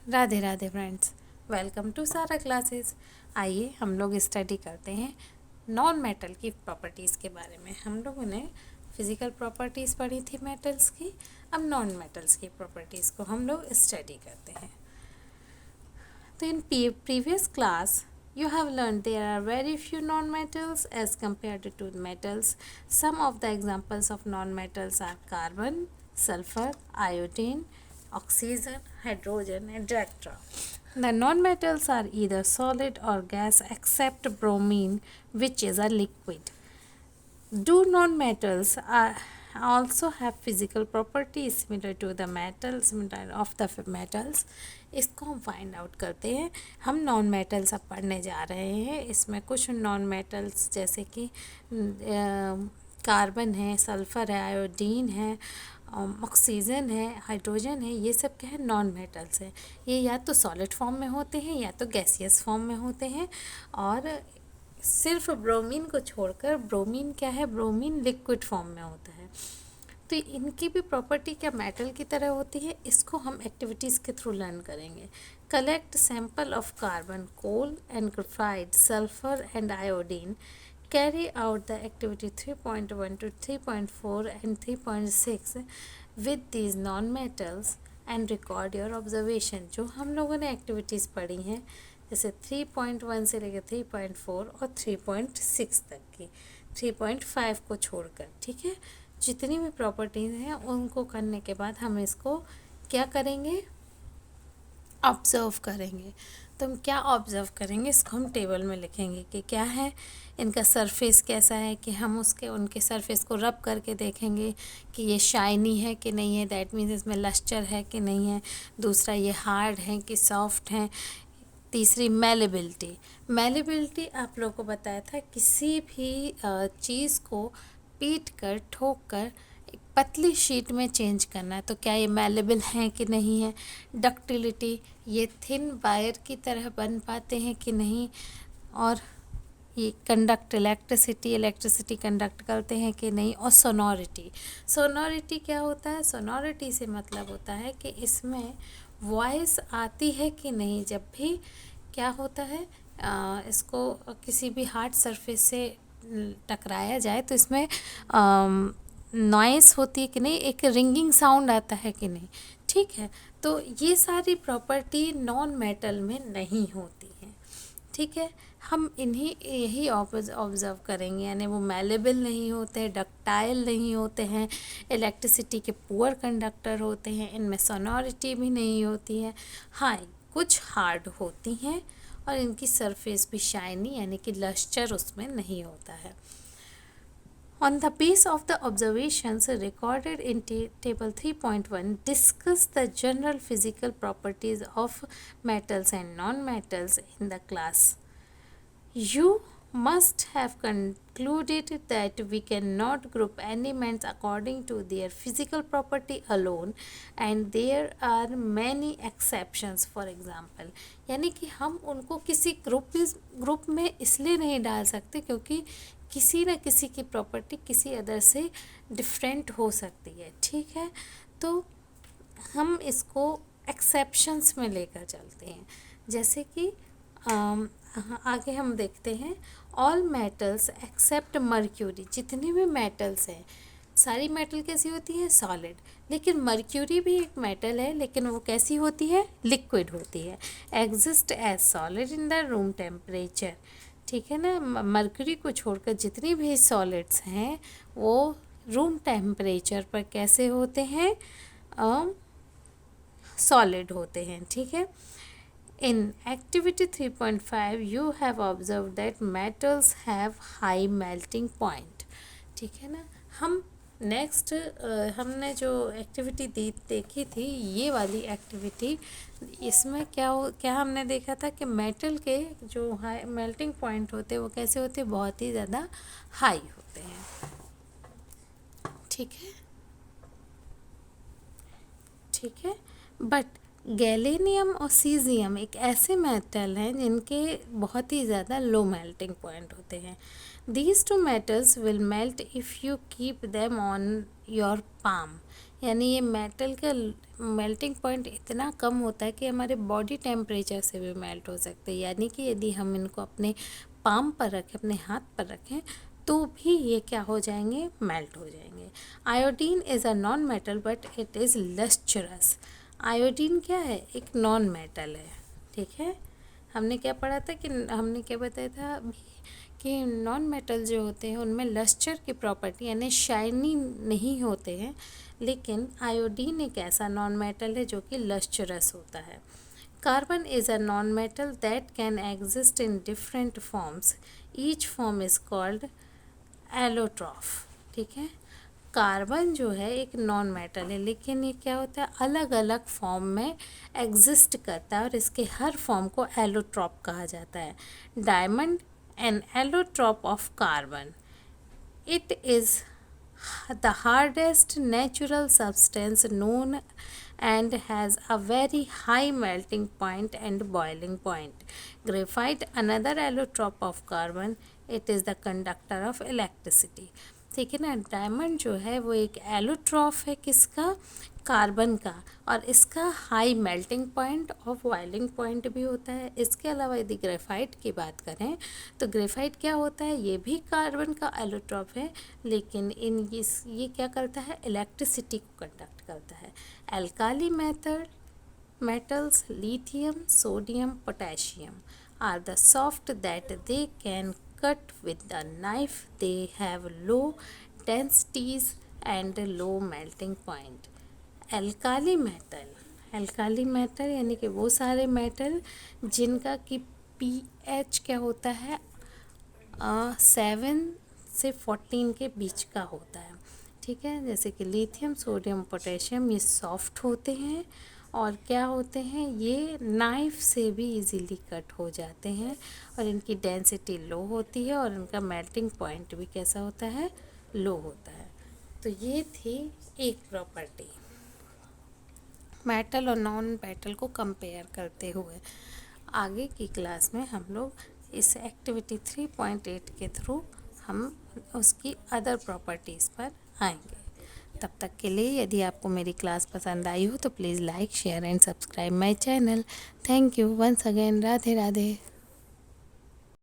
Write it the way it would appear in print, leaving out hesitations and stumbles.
Radhe Radhe friends, welcome to Sara classes. आइए हम लोग स्टडी करते हैं नॉन मेटल की प्रॉपर्टीज़ के बारे में। हम लोगों ने फिज़िकल प्रॉपर्टीज़ पढ़ी थी मेटल्स की, अब नॉन मेटल्स की प्रॉपर्टीज़ को हम लोग स्टडी करते हैं। तो इन previous class you have learned there are very few non-metals as compared to metals. Some of the examples of non-metals are carbon, sulfur, iodine, oxygen, hydrogen, etc. The non-metals are either solid or gas except bromine, which is a liquid. Do non-metals also have physical properties similar to the metals of the metals? इसको हम find out करते हैं। हम non metals अब पढ़ने जा रहे हैं। इसमें कुछ नॉन मेटल्स जैसे कि कार्बन है, सल्फ़र है, आयोडीन है, ऑक्सीजन है, हाइड्रोजन है, ये सब क्या है, नॉन मेटल्स हैं। ये या तो सॉलिड फॉर्म में होते हैं या तो गैसियस फॉर्म में होते हैं। और सिर्फ ब्रोमीन को छोड़कर, ब्रोमीन क्या है, ब्रोमीन लिक्विड फॉर्म में होता है। तो इनकी भी प्रॉपर्टी क्या मेटल की तरह होती है, इसको हम एक्टिविटीज़ के थ्रू लर्न करेंगे। Collect sample of carbon, coal and graphite, sulphur and iodine, carry out the activity 3.1 to 3.4 and 3.6 with these non-metals and record your observation। जो हम लोगों ने एक्टिविटीज़ पढ़ी हैं जैसे 3.1 से लेकर 3.4 और 3.6 तक की, 3.5 को छोड़कर, ठीक है। जितनी भी प्रॉपर्टीज़ हैं उनको करने के बाद हम इसको क्या करेंगे, ऑब्ज़र्व करेंगे। तो हम क्या ऑब्ज़र्व करेंगे, इसको हम टेबल में लिखेंगे कि क्या है, इनका सरफेस कैसा है, कि हम उनके सरफेस को रब करके देखेंगे कि ये शाइनी है कि नहीं है, दैट मीन्स इसमें लस्टर है कि नहीं है। दूसरा, ये हार्ड है कि सॉफ्ट है। तीसरी, मेलेबिलिटी आप लोगों को बताया था, किसी भी चीज़ को पीट कर, ठोक कर एक पतली शीट में चेंज करना है, तो क्या ये मेलेबल है कि नहीं है। डक्टिलिटी, ये थिन वायर की तरह बन पाते हैं कि नहीं। और ये इलेक्ट्रिसिटी कंडक्ट करते हैं कि नहीं। और सोनोरिटी क्या होता है, सोनोरिटी से मतलब होता है कि इसमें वॉइस आती है कि नहीं। जब भी क्या होता है, इसको किसी भी हार्ड सरफेस से टकराया जाए तो इसमें नॉइस होती है कि नहीं, एक रिंगिंग साउंड आता है कि नहीं, ठीक है। तो ये सारी प्रॉपर्टी नॉन मेटल में नहीं होती हैं, ठीक है। हम यही ऑब्ज़र्व करेंगे, यानी वो मेलेबल नहीं होते, डक्टाइल नहीं होते हैं, इलेक्ट्रिसिटी के पुअर कंडक्टर होते हैं, इनमें सोनोरिटी भी नहीं होती है। हाँ, कुछ हार्ड होती हैं और इनकी सरफेस भी शाइनी, यानी कि लस्टर उसमें नहीं होता है। On the base of the observations recorded in table 3.1, discuss the general physical properties of metals and non-metals in the class. You must have concluded that we cannot group elements according to their physical property alone and there are many exceptions. For example, यानी कि हम उनको किसी group में इसलिए नहीं डाल सकते क्योंकि किसी न किसी की प्रॉपर्टी किसी अदर से डिफरेंट हो सकती है, ठीक है। तो हम इसको एक्सेप्शंस में लेकर चलते हैं। जैसे कि आगे हम देखते हैं, ऑल मेटल्स एक्सेप्ट मर्क्यूरी, जितनी भी मेटल्स हैं, सारी मेटल कैसी होती है, सॉलिड। लेकिन मर्क्यूरी भी एक मेटल है, लेकिन वो कैसी होती है, लिक्विड होती है। Exist as solid in the room temperature, ठीक है ना। मर्क्यूरी को छोड़कर जितनी भी सॉलिड्स हैं वो रूम टेम्परेचर पर कैसे होते हैं, सॉलिड होते हैं, ठीक है। In activity 3.5 you have observed that metals have high melting point, ठीक है ना। हम नेक्स्ट हमने जो एक्टिविटी देखी थी, ये वाली एक्टिविटी, इसमें क्या हमने देखा था कि मेटल के जो हाई मेल्टिंग पॉइंट होते हैं वो कैसे होते हैं, बहुत ही ज़्यादा हाई होते हैं, ठीक है, ठीक है। बट गैलेनियम और सीजियम एक ऐसे मेटल हैं जिनके बहुत ही ज़्यादा लो मेल्टिंग पॉइंट होते हैं। These two metals will melt if you keep them on your palm, यानी ये मेटल का मेल्टिंग पॉइंट इतना कम होता है कि हमारे बॉडी टेम्परेचर से भी मेल्ट हो सकते हैं। यानी कि यदि हम इनको अपने पाम पर रखें, अपने हाथ पर रखें, तो भी ये क्या हो जाएंगे, मेल्ट हो जाएंगे। Iodine is a non metal but it is lustrous. Iodine क्या है, एक नॉन मेटल है, ठीक है। हमने क्या पढ़ा था कि हमने क्या बताया था अभी कि नॉन मेटल जो होते हैं उनमें लस्टर की प्रॉपर्टी यानी शाइनी नहीं होते हैं, लेकिन आयोडीन एक ऐसा नॉन मेटल है जो कि लस्टरस होता है। Carbon is a non metal that can exist in different forms, each form is called allotrope, ठीक है। कार्बन जो है एक नॉन मेटल है, लेकिन ये क्या होता है, अलग अलग फॉर्म में एग्जिस्ट करता है और इसके हर फॉर्म को एलोट्रॉप कहा जाता है। Diamond an allotrope of carbon, it is the hardest natural substance known and has a very high melting point and boiling point. Graphite, another allotrope of carbon, it is the conductor of electricity. ठीक है ना। Diamond जो है वो एक एलोट्रॉफ है किसका, carbon का, और इसका हाई मेल्टिंग पॉइंट और बॉइलिंग पॉइंट भी होता है। इसके अलावा यदि ग्रेफाइट की बात करें तो ग्रेफाइट क्या होता है, ये भी कार्बन का एलोट्रॉप है, लेकिन ये क्या करता है, इलेक्ट्रिसिटी को कंडक्ट करता है। Alkali metals lithium, sodium, potassium are the soft that they can cut with the knife. They have low densities and low melting point. Alkali metal यानी कि वो सारे मेटल जिनका कि pH क्या होता है 7 से 14 के बीच का होता है, ठीक है। जैसे कि लिथियम, सोडियम, पोटेशियम, ये सॉफ्ट होते हैं और क्या होते हैं, ये नाइफ से भी इजीली कट हो जाते हैं और इनकी डेंसिटी लो होती है और इनका मेल्टिंग पॉइंट भी कैसा होता है, लो होता है। तो ये थी एक प्रॉपर्टी मेटल और नॉन मेटल को कंपेयर करते हुए। आगे की क्लास में हम लोग इस एक्टिविटी 3.8 के थ्रू हम उसकी अदर प्रॉपर्टीज़ पर आएंगे। तब तक के लिए यदि आपको मेरी क्लास पसंद आई हो तो please like, share and subscribe my channel. Thank you once again. Radhe Radhe.